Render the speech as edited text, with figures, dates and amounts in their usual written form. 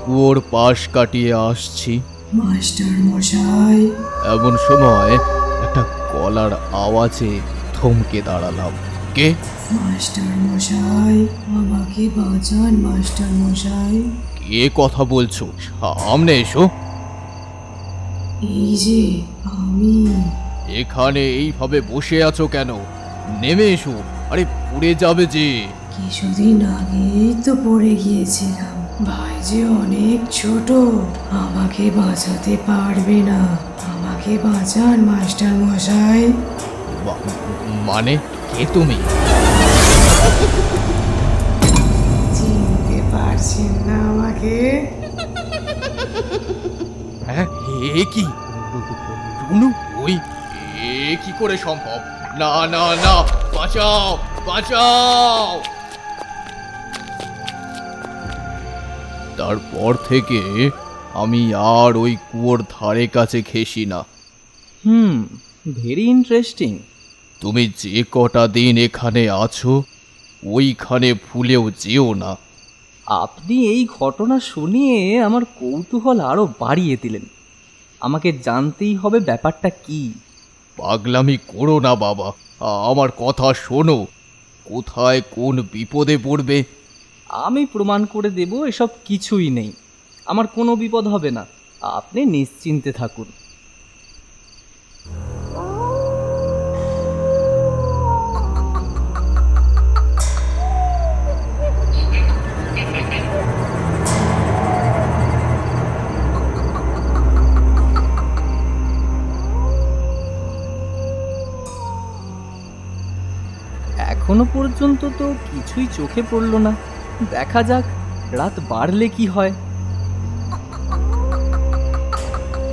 কুয়োর পাশ কাটিয়ে আসছি, মাস্টার মশাই, এমন সময় একটা গলার আওয়াজে থমকে দাঁড়ালাম। কে? মাস্টার মশাই, আমাকে বাঁচান মাস্টার মশাই। কে কথা বলছো? সামনে এসো। এই যে আমি। এখানে এইভাবে বসে আছো কেন? নেমে এসো, আরে পুড়ে যাবে যে। কিছুদিন আগেই তো পড়ে গিয়েছিলাম। ভাই যে অনেক ছোট, আমাকে বাঁচাতে পারবে না। আমাকে বাঁচান মাস্টার মশাই। মা- মানে কে তুমি? চিনতে পারছেন না আমাকে? হ্যাঁ, এ কি? রুনু, ওই এ কি করে সম্ভব? না না না, বাঁচাও, বাঁচাও! তারপর থেকে আমি আর ওই কুয়োর ধারে কাছে ঘেঁষি না। Very interesting. তুমি যে কটা দিন এখানে আছো, ওইখানে ভুলেও যেও না। আপনি এই ঘটনা শুনিয়ে আমার কৌতূহল আরও বাড়িয়ে দিলেন। আমাকে জানতেই হবে ব্যাপারটা কি। পাগলামি করো না বাবা, আমার কথা শোনো। কোথায় কোন বিপদে পড়বে আমি প্রমাণ করে দেব এসব কিছুই নেই। আমার কোনো বিপদ হবে না, আপনি নিশ্চিন্তে থাকুন। এখনো পর্যন্ত তো কিছুই চোখে পড়ল না। দেখা যাক রাত বাড়লে কি হয়।